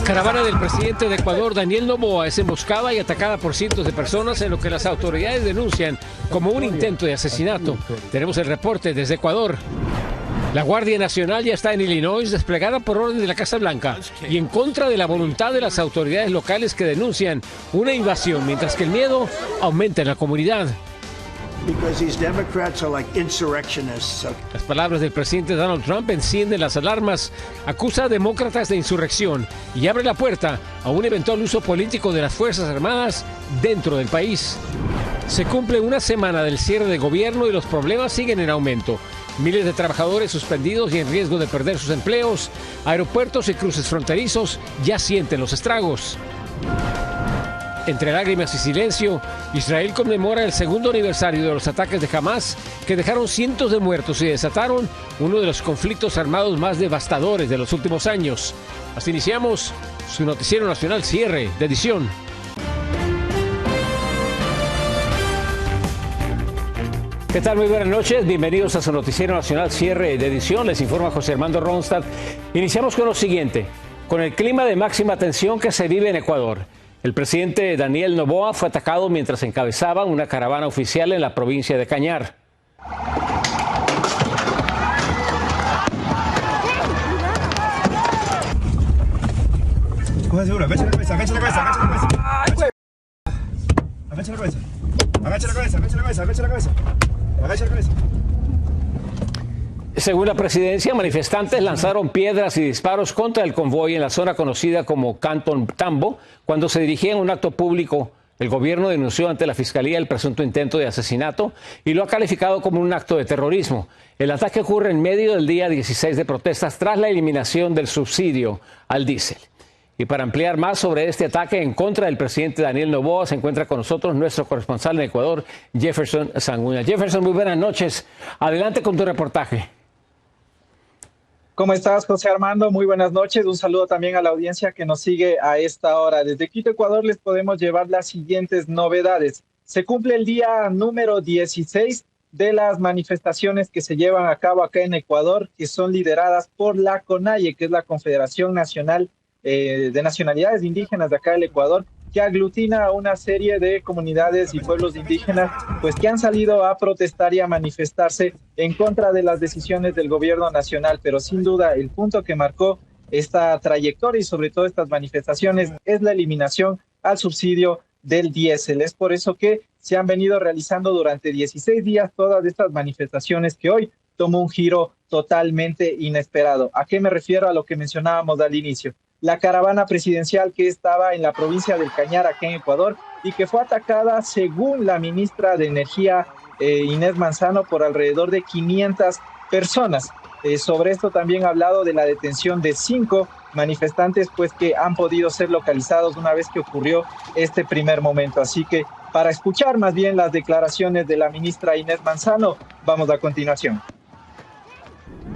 Caravana del presidente de Ecuador, Daniel Noboa, es emboscada y atacada por cientos de personas en lo que las autoridades denuncian como un intento de asesinato. Tenemos el reporte desde Ecuador. La Guardia Nacional ya está en Illinois, desplegada por orden de la Casa Blanca y en contra de la voluntad de las autoridades locales que denuncian una invasión, mientras que el miedo aumenta en la comunidad. Las palabras del presidente Donald Trump encienden las alarmas, acusa a demócratas de insurrección y abre la puerta a un eventual uso político de las Fuerzas Armadas dentro del país. Se cumple una semana del cierre de gobierno y los problemas siguen en aumento. Miles de trabajadores suspendidos y en riesgo de perder sus empleos. Aeropuertos y cruces fronterizos ya sienten los estragos. Entre lágrimas y silencio, Israel conmemora el segundo aniversario de los ataques de Hamas, que dejaron cientos de muertos y desataron uno de los conflictos armados más devastadores de los últimos años. Así iniciamos su noticiero nacional cierre de edición. ¿Qué tal? Muy buenas noches. Bienvenidos a su noticiero nacional cierre de edición. Les informa José Armando Ronstadt. Iniciamos con lo siguiente. Con el clima de máxima tensión que se vive en Ecuador. El presidente Daniel Noboa fue atacado mientras encabezaba una caravana oficial en la provincia de Cañar. Agacha la cabeza, agacha la cabeza, agacha la cabeza, agacha la cabeza, agacha la cabeza, agacha la cabeza, agacha la cabeza. Según la presidencia, manifestantes lanzaron piedras y disparos contra el convoy en la zona conocida como Cantón Tambo cuando se dirigían a un acto público. El gobierno denunció ante la fiscalía el presunto intento de asesinato y lo ha calificado como un acto de terrorismo. El ataque ocurre en medio del día 16 de protestas tras la eliminación del subsidio al diésel. Y para ampliar más sobre este ataque en contra del presidente Daniel Noboa, se encuentra con nosotros nuestro corresponsal en Ecuador, Jefferson Sanguina. Jefferson, muy buenas noches. Adelante con tu reportaje. ¿Cómo estás, José Armando? Muy buenas noches. Un saludo también a la audiencia que nos sigue a esta hora. Desde Quito, Ecuador, les podemos llevar las siguientes novedades. Se cumple el día número 16 de las manifestaciones que se llevan a cabo acá en Ecuador, que son lideradas por la CONAIE, que es la Confederación Nacional de Nacionalidades Indígenas de acá del Ecuador, que aglutina a una serie de comunidades y pueblos indígenas, pues que han salido a protestar y a manifestarse en contra de las decisiones del gobierno nacional. Pero sin duda el punto que marcó esta trayectoria y sobre todo estas manifestaciones es la eliminación al subsidio del diésel. Es por eso que se han venido realizando durante 16 días todas estas manifestaciones que hoy tomó un giro totalmente inesperado. ¿A qué me refiero? A lo que mencionábamos al inicio. La caravana presidencial que estaba en la provincia del Cañar, aquí en Ecuador, y que fue atacada, según la ministra de Energía, Inés Manzano, por alrededor de 500 personas. Sobre esto también ha hablado de la detención de 5 manifestantes, pues que han podido ser localizados una vez que ocurrió este primer momento. Así que para escuchar más bien las declaraciones de la ministra Inés Manzano, vamos a continuación.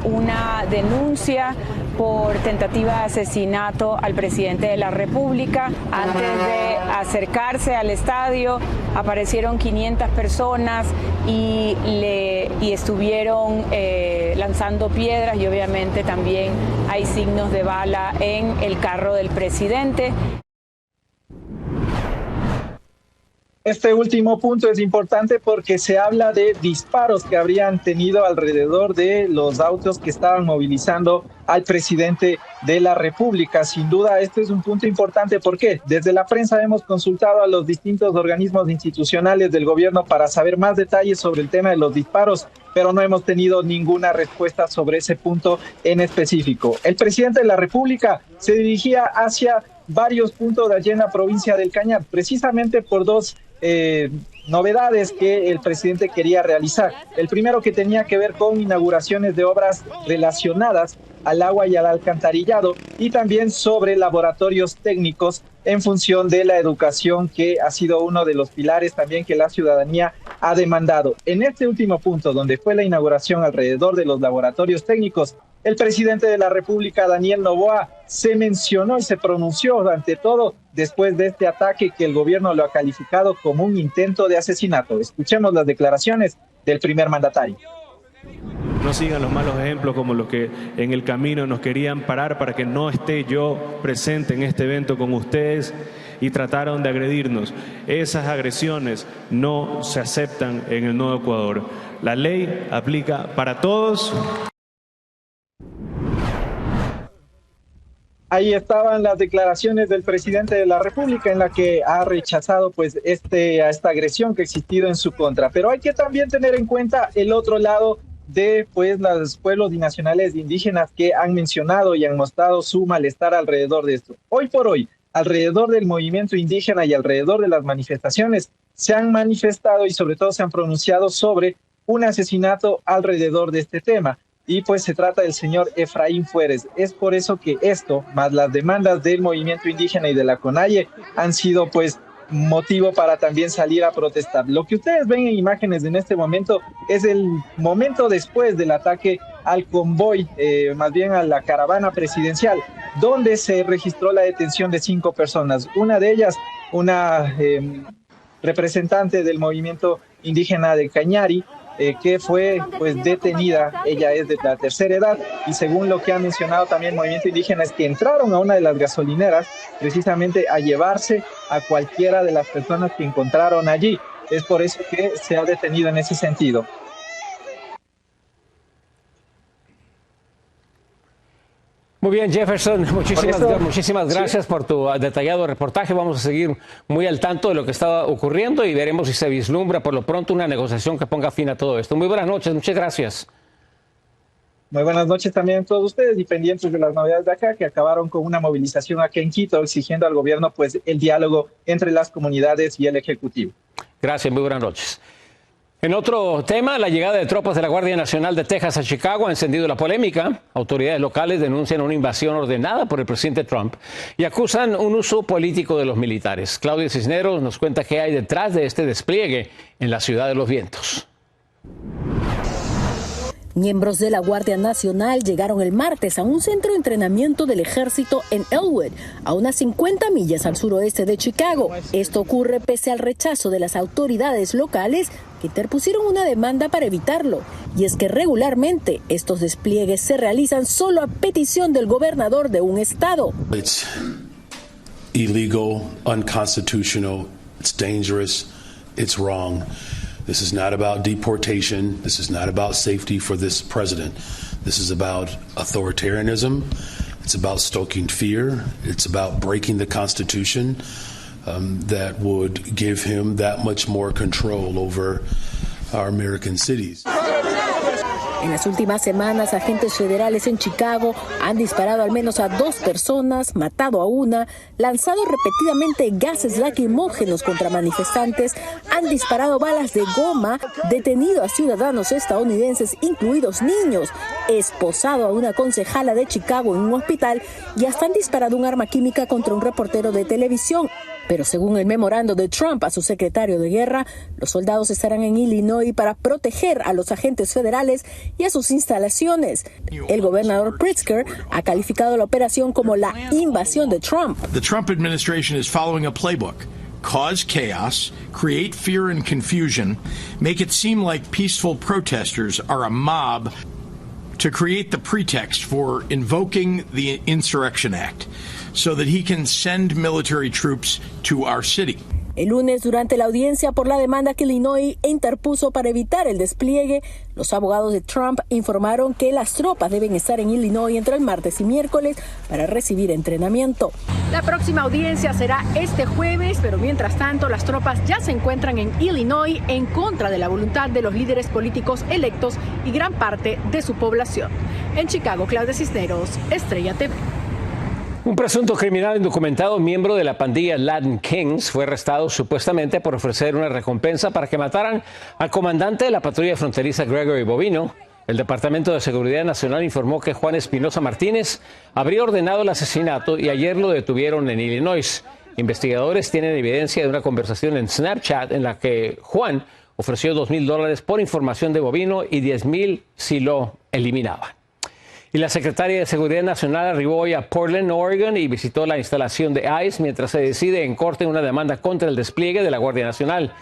Una denuncia por tentativa de asesinato al presidente de la República. Antes de acercarse al estadio aparecieron 500 personas y estuvieron lanzando piedras y obviamente también hay signos de bala en el carro del presidente. Este último punto es importante porque se habla de disparos que habrían tenido alrededor de los autos que estaban movilizando al presidente de la República. Sin duda, este es un punto importante. ¿Por qué? Desde la prensa hemos consultado a los distintos organismos institucionales del gobierno para saber más detalles sobre el tema de los disparos, pero no hemos tenido ninguna respuesta sobre ese punto en específico. El presidente de la República se dirigía hacia varios puntos de allí en la provincia del Cañar, precisamente por dos novedades que el presidente quería realizar. El primero, que tenía que ver con inauguraciones de obras relacionadas al agua y al alcantarillado, y también sobre laboratorios técnicos en función de la educación, que ha sido uno de los pilares también que la ciudadanía ha demandado. En este último punto, donde fue la inauguración alrededor de los laboratorios técnicos, el presidente de la República, Daniel Noboa, se mencionó y se pronunció ante todo después de este ataque que el gobierno lo ha calificado como un intento de asesinato. Escuchemos las declaraciones del primer mandatario. no sigan los malos ejemplos como los que en el camino nos querían parar para que no esté yo presente en este evento con ustedes y trataron de agredirnos. Esas agresiones no se aceptan en el Nuevo Ecuador. La ley aplica para todos. Ahí estaban las declaraciones del presidente de la República en la que ha rechazado pues esta agresión que ha existido en su contra. Pero hay que también tener en cuenta el otro lado de pues los pueblos binacionales indígenas que han mencionado y han mostrado su malestar alrededor de esto. Hoy por hoy, alrededor del movimiento indígena y alrededor de las manifestaciones, se han manifestado y sobre todo se han pronunciado sobre un asesinato alrededor de este tema. Y pues se trata del señor Efraín Fuérez. Es por eso que esto, más las demandas del movimiento indígena y de la CONAIE, han sido pues motivo para también salir a protestar. Lo que ustedes ven en imágenes en este momento es el momento después del ataque al convoy, más bien a la caravana presidencial, donde se registró la detención de 5 personas. Una de ellas, una representante del movimiento indígena de Cañari, que fue pues detenida. Ella es de la tercera edad y según lo que ha mencionado también el movimiento indígena es que entraron a una de las gasolineras precisamente a llevarse a cualquiera de las personas que encontraron allí. Es por eso que se ha detenido en ese sentido. Muy bien, Jefferson, muchísimas gracias por tu detallado reportaje. Vamos a seguir muy al tanto de lo que está ocurriendo y veremos si se vislumbra por lo pronto una negociación que ponga fin a todo esto. Muy buenas noches, muchas gracias. Muy buenas noches también a todos ustedes y pendientes de las novedades de acá, que acabaron con una movilización aquí en Quito exigiendo al gobierno pues el diálogo entre las comunidades y el Ejecutivo. Gracias, muy buenas noches. En otro tema, la llegada de tropas de la Guardia Nacional de Texas a Chicago ha encendido la polémica. Autoridades locales denuncian una invasión ordenada por el presidente Trump y acusan un uso político de los militares. Claudia Cisneros nos cuenta qué hay detrás de este despliegue en la Ciudad de los Vientos. Miembros de la Guardia Nacional llegaron el martes a un centro de entrenamiento del ejército en Elwood, a unas 50 millas al suroeste de Chicago. Esto ocurre pese al rechazo de las autoridades locales que interpusieron una demanda para evitarlo. Y es que regularmente estos despliegues se realizan solo a petición del gobernador de un estado. It's illegal, unconstitutional, it's dangerous, it's wrong. This is not about deportation. This is not about safety for this president. This is about authoritarianism. It's about stoking fear. It's about breaking the Constitution that would give him that much more control over our American cities. En las últimas semanas, agentes federales en Chicago han disparado al menos a 2 personas, matado a una, lanzado repetidamente gases lacrimógenos contra manifestantes, han disparado balas de goma, detenido a ciudadanos estadounidenses, incluidos niños, esposado a una concejala de Chicago en un hospital y hasta han disparado un arma química contra un reportero de televisión. Pero según el memorando de Trump a su secretario de guerra, los soldados estarán en Illinois para proteger a los agentes federales y a sus instalaciones. El gobernador Pritzker ha calificado la operación como la invasión de Trump. The Trump administration is following a playbook. Cause chaos, create fear and confusion, make it seem like peaceful protesters are a mob to create the pretext for invoking the Insurrection Act, so that he can send military troops to our city. El lunes, durante la audiencia por la demanda que Illinois interpuso para evitar el despliegue, los abogados de Trump informaron que las tropas deben estar en Illinois entre el martes y miércoles para recibir entrenamiento. La próxima audiencia será este jueves, pero mientras tanto las tropas ya se encuentran en Illinois en contra de la voluntad de los líderes políticos electos y gran parte de su población. En Chicago, Claudia Cisneros, Estrella TV. Un presunto criminal indocumentado, miembro de la pandilla Latin Kings, fue arrestado supuestamente por ofrecer una recompensa para que mataran al comandante de la patrulla fronteriza Gregory Bovino. El Departamento de Seguridad Nacional informó que Juan Espinosa Martínez habría ordenado el asesinato y ayer lo detuvieron en Illinois. Investigadores tienen evidencia de una conversación en Snapchat en la que Juan ofreció $2,000 por información de Bovino y $10,000 si lo eliminaban. Y la secretaria de Seguridad Nacional arribó hoy a Portland, Oregon, y visitó la instalación de ICE mientras se decide en corte una demanda contra el despliegue de la Guardia Nacional.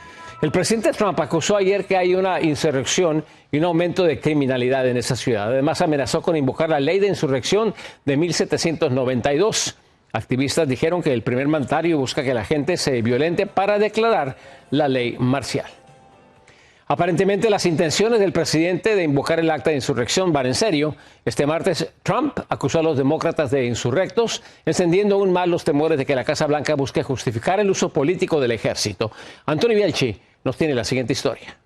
El presidente Trump acusó ayer que hay una insurrección y un aumento de criminalidad en esa ciudad. Además, amenazó con invocar la ley de insurrección de 1792. Activistas dijeron que el primer mandatario busca que la gente se violente para declarar la ley marcial. Aparentemente, las intenciones del presidente de invocar el acta de insurrección van en serio. Este martes, Trump acusó a los demócratas de insurrectos, encendiendo aún más los temores de que la Casa Blanca busque justificar el uso político del ejército. Anthony Bielchi nos tiene la siguiente historia.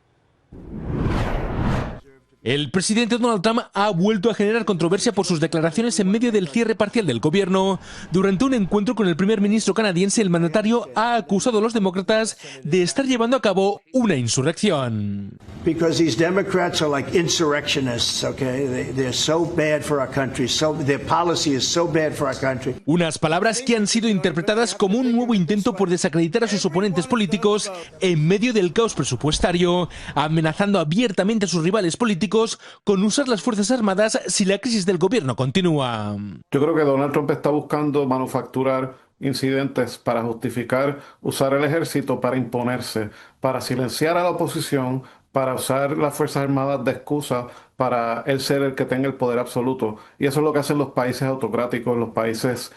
El presidente Donald Trump ha vuelto a generar controversia por sus declaraciones en medio del cierre parcial del gobierno. Durante un encuentro con el primer ministro canadiense, el mandatario ha acusado a los demócratas de estar llevando a cabo una insurrección. Because these Democrats are like insurrectionists, okay? They're so bad for our country. Their policy is so bad for our country. Unas palabras que han sido interpretadas como un nuevo intento por desacreditar a sus oponentes políticos en medio del caos presupuestario, amenazando abiertamente a sus rivales políticos con usar las Fuerzas Armadas si la crisis del gobierno continúa. Yo creo que Donald Trump está buscando manufacturar incidentes para justificar usar el ejército para imponerse, para silenciar a la oposición, para usar las Fuerzas Armadas de excusa para él ser el que tenga el poder absoluto. Y eso es lo que hacen los países autocráticos, los países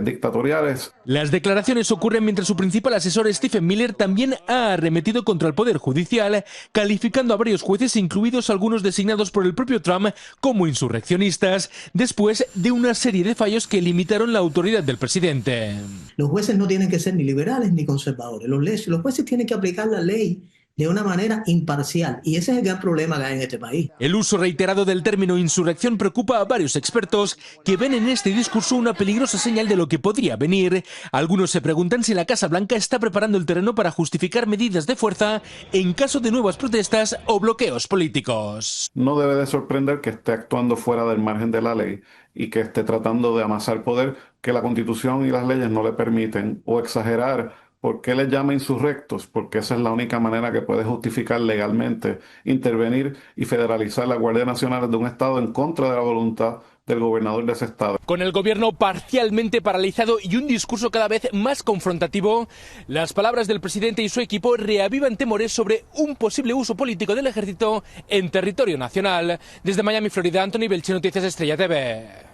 dictatoriales. Las declaraciones ocurren mientras su principal asesor Stephen Miller también ha arremetido contra el Poder Judicial, calificando a varios jueces, incluidos algunos designados por el propio Trump, como insurreccionistas, después de una serie de fallos que limitaron la autoridad del presidente. Los jueces no tienen que ser ni liberales ni conservadores. Los jueces tienen que aplicar la ley de una manera imparcial, y ese es el gran problema que hay en este país. El uso reiterado del término insurrección preocupa a varios expertos que ven en este discurso una peligrosa señal de lo que podría venir. Algunos se preguntan si la Casa Blanca está preparando el terreno para justificar medidas de fuerza en caso de nuevas protestas o bloqueos políticos. No debe de sorprender que esté actuando fuera del margen de la ley y que esté tratando de amasar poder que la Constitución y las leyes no le permiten, o exagerar. ¿Por qué les llama insurrectos? Porque esa es la única manera que puede justificar legalmente intervenir y federalizar la Guardia Nacional de un estado en contra de la voluntad del gobernador de ese estado. Con el gobierno parcialmente paralizado y un discurso cada vez más confrontativo, las palabras del presidente y su equipo reavivan temores sobre un posible uso político del ejército en territorio nacional. Desde Miami, Florida, Anthony Belchi, Noticias Estrella TV.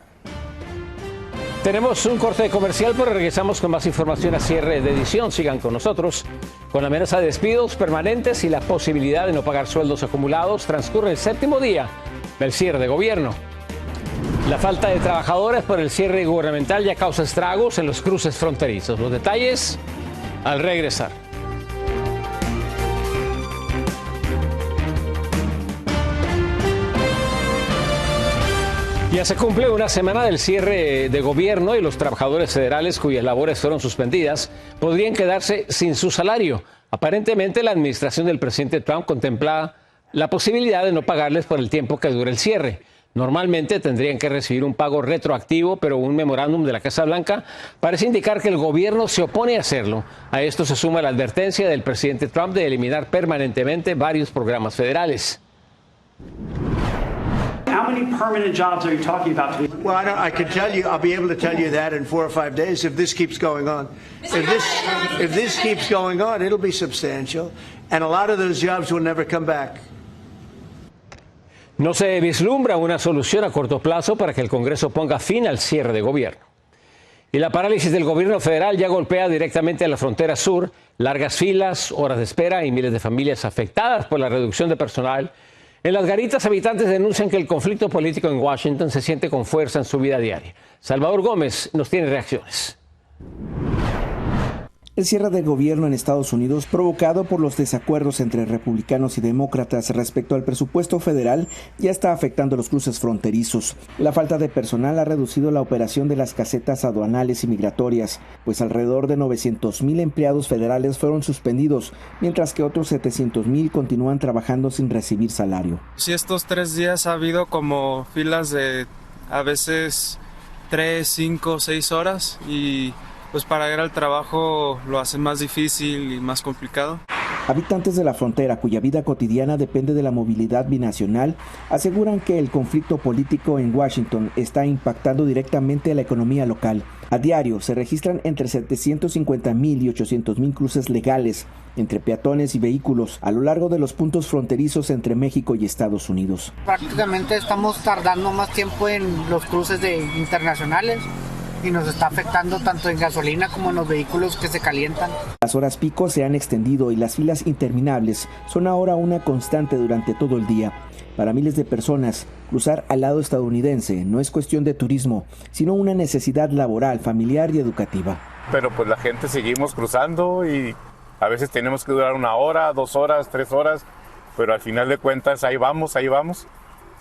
Tenemos un corte comercial, pero regresamos con más información a cierre de edición. Sigan con nosotros. Con la amenaza de despidos permanentes y la posibilidad de no pagar sueldos acumulados, transcurre el 7º día del cierre de gobierno. La falta de trabajadores por el cierre gubernamental ya causa estragos en los cruces fronterizos. Los detalles al regresar. Ya se cumple una semana del cierre de gobierno y los trabajadores federales cuyas labores fueron suspendidas podrían quedarse sin su salario. Aparentemente, la administración del presidente Trump contempla la posibilidad de no pagarles por el tiempo que dure el cierre. Normalmente tendrían que recibir un pago retroactivo, pero un memorándum de la Casa Blanca parece indicar que el gobierno se opone a hacerlo. A esto se suma la advertencia del presidente Trump de eliminar permanentemente varios programas federales. How many permanent jobs are you talking about? Well, I can tell you, I'll be able to tell you that in 4 or 5 days if this keeps going on. If this keeps going on, it'll be substantial, and a lot of those jobs will never come back. No se vislumbra una solución a corto plazo para que el Congreso ponga fin al cierre de gobierno. Y la parálisis del gobierno federal ya golpea directamente a la frontera sur. Largas filas, horas de espera y miles de familias afectadas por la reducción de personal. En las garitas, habitantes denuncian que el conflicto político en Washington se siente con fuerza en su vida diaria. Salvador Gómez nos tiene reacciones. El cierre del gobierno en Estados Unidos, provocado por los desacuerdos entre republicanos y demócratas respecto al presupuesto federal, ya está afectando los cruces fronterizos. La falta de personal ha reducido la operación de las casetas aduanales y migratorias, pues alrededor de 900,000 empleados federales fueron suspendidos, mientras que otros 700,000 continúan trabajando sin recibir salario. Sí, estos 3 días ha habido como filas de a veces 3, 5, 6 horas y pues para ir al trabajo lo hace más difícil y más complicado. Habitantes de la frontera, cuya vida cotidiana depende de la movilidad binacional, aseguran que el conflicto político en Washington está impactando directamente a la economía local. A diario se registran entre 750,000 y 800,000 cruces legales entre peatones y vehículos a lo largo de los puntos fronterizos entre México y Estados Unidos. Prácticamente estamos tardando más tiempo en los cruces internacionales y nos está afectando tanto en gasolina como en los vehículos que se calientan. Las horas pico se han extendido y las filas interminables son ahora una constante durante todo el día. Para miles de personas, cruzar al lado estadounidense no es cuestión de turismo, sino una necesidad laboral, familiar y educativa. Pero pues la gente seguimos cruzando y a veces tenemos que durar 1 hora, 2 horas, 3 horas, pero al final de cuentas ahí vamos,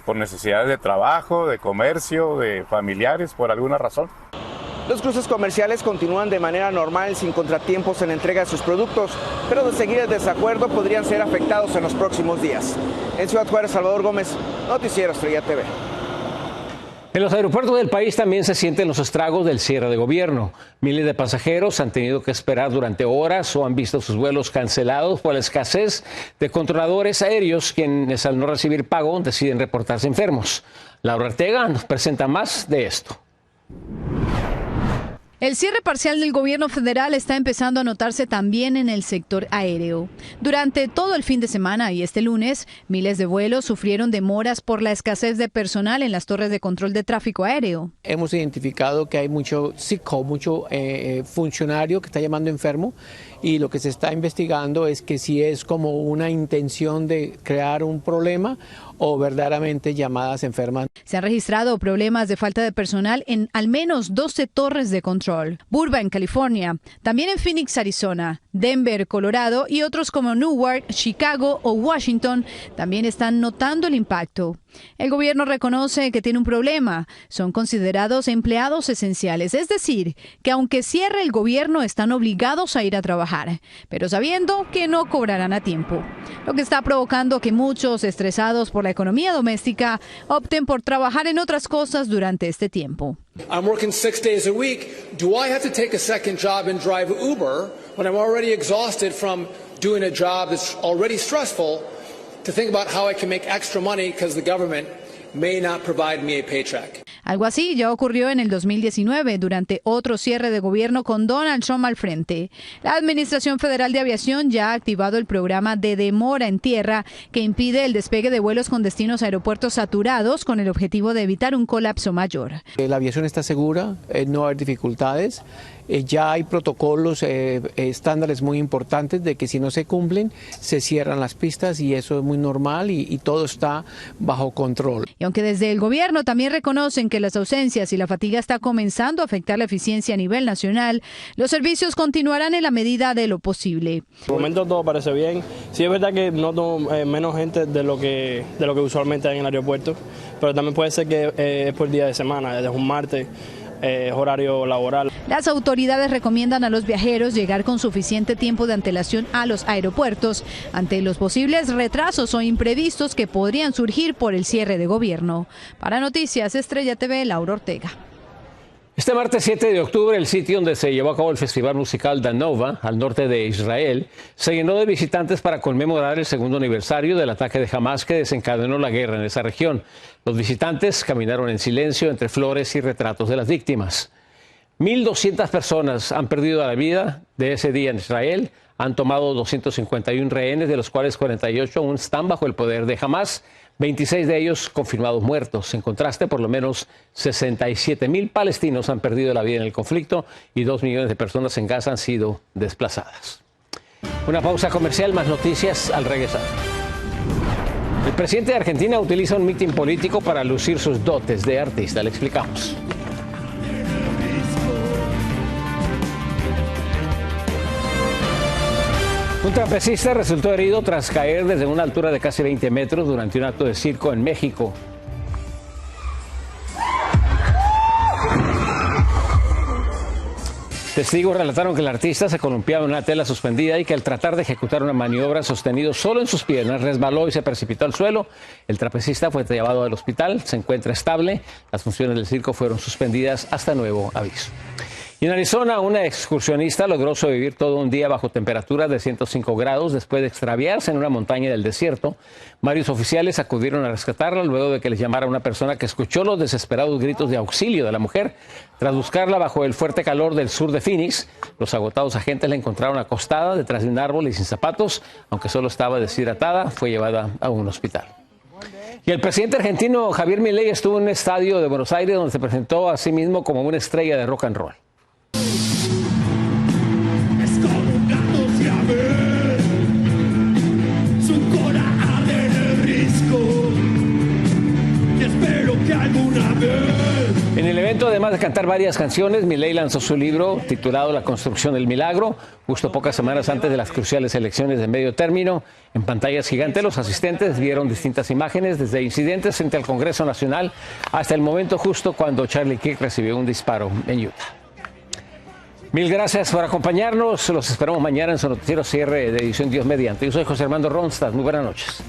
por necesidades de trabajo, de comercio, de familiares, por alguna razón. Los cruces comerciales continúan de manera normal sin contratiempos en la entrega de sus productos, pero de seguir el desacuerdo podrían ser afectados en los próximos días. En Ciudad Juárez, Salvador Gómez, Noticiero Estrella TV. En los aeropuertos del país también se sienten los estragos del cierre de gobierno. Miles de pasajeros han tenido que esperar durante horas o han visto sus vuelos cancelados por la escasez de controladores aéreos, quienes al no recibir pago deciden reportarse enfermos. Laura Ortega nos presenta más de esto. El cierre parcial del gobierno federal está empezando a notarse también en el sector aéreo. Durante todo el fin de semana y este lunes, miles de vuelos sufrieron demoras por la escasez de personal en las torres de control de tráfico aéreo. Hemos identificado que hay mucho funcionario que está llamando enfermo y lo que se está investigando es que si es como una intención de crear un problema o verdaderamente llamadas enfermas. Se han registrado problemas de falta de personal en al menos 12 torres de control. Burbank, California, también en Phoenix, Arizona, Denver, Colorado y otros como Newark, Chicago o Washington también están notando el impacto. El gobierno reconoce que tiene un problema. Son considerados empleados esenciales, es decir, que aunque cierre el gobierno están obligados a ir a trabajar, pero sabiendo que no cobrarán a tiempo. Lo que está provocando que muchos, estresados por la economía doméstica, opten por trabajar en otras cosas durante este tiempo. I'm working 6 days a week. Do I have to take a second job and drive Uber when I'm already exhausted from doing a job that's already stressful to think about how I can make extra money because the government may not provide me a paycheck? Algo así ya ocurrió en el 2019 durante otro cierre de gobierno con Donald Trump al frente. La Administración Federal de Aviación ya ha activado el programa de demora en tierra que impide el despegue de vuelos con destinos a aeropuertos saturados con el objetivo de evitar un colapso mayor. La aviación está segura, no hay dificultades. Ya hay protocolos, estándares muy importantes de que si no se cumplen, se cierran las pistas y eso es muy normal y todo está bajo control. Y aunque desde el gobierno también reconocen que las ausencias y la fatiga está comenzando a afectar la eficiencia a nivel nacional, los servicios continuarán en la medida de lo posible. De momento todo parece bien. Sí es verdad que noto menos gente de lo que usualmente hay en el aeropuerto, pero también puede ser que es por día de semana, es un martes. Horario laboral. Las autoridades recomiendan a los viajeros llegar con suficiente tiempo de antelación a los aeropuertos ante los posibles retrasos o imprevistos que podrían surgir por el cierre de gobierno. Para Noticias Estrella TV, Laura Ortega. Este martes 7 de octubre, el sitio donde se llevó a cabo el festival musical Danova, al norte de Israel, se llenó de visitantes para conmemorar el segundo aniversario del ataque de Hamas que desencadenó la guerra en esa región. Los visitantes caminaron en silencio entre flores y retratos de las víctimas. 1.200 personas han perdido la vida de ese día en Israel. Han tomado 251 rehenes, de los cuales 48 aún están bajo el poder de Hamas. 26 de ellos confirmados muertos. En contraste, por lo menos 67,000 palestinos han perdido la vida en el conflicto y 2 millones de personas en Gaza han sido desplazadas. Una pausa comercial, más noticias al regresar. El presidente de Argentina utiliza un mitin político para lucir sus dotes de artista. Le explicamos. Un trapecista resultó herido tras caer desde una altura de casi 20 metros durante un acto de circo en México. Testigos relataron que el artista se columpiaba en una tela suspendida y que al tratar de ejecutar una maniobra sostenido solo en sus piernas, resbaló y se precipitó al suelo. El trapecista fue llevado al hospital, se encuentra estable. Las funciones del circo fueron suspendidas hasta nuevo aviso. Y en Arizona, una excursionista logró sobrevivir todo un día bajo temperaturas de 105 grados después de extraviarse en una montaña del desierto. Varios oficiales acudieron a rescatarla luego de que les llamara una persona que escuchó los desesperados gritos de auxilio de la mujer. Tras buscarla bajo el fuerte calor del sur de Phoenix, los agotados agentes la encontraron acostada detrás de un árbol y sin zapatos. Aunque solo estaba deshidratada, fue llevada a un hospital. Y el presidente argentino Javier Milei estuvo en un estadio de Buenos Aires donde se presentó a sí mismo como una estrella de rock and roll. En el evento, además de cantar varias canciones, Milei lanzó su libro titulado La construcción del milagro, justo pocas semanas antes de las cruciales elecciones de medio término. En pantallas gigantes, los asistentes vieron distintas imágenes, desde incidentes frente al Congreso Nacional hasta el momento justo cuando Charlie Kirk recibió un disparo en Utah. Mil gracias por acompañarnos. Los esperamos mañana en su noticiero cierre de edición Dios mediante. Yo soy José Armando Ronstadt. Muy buenas noches.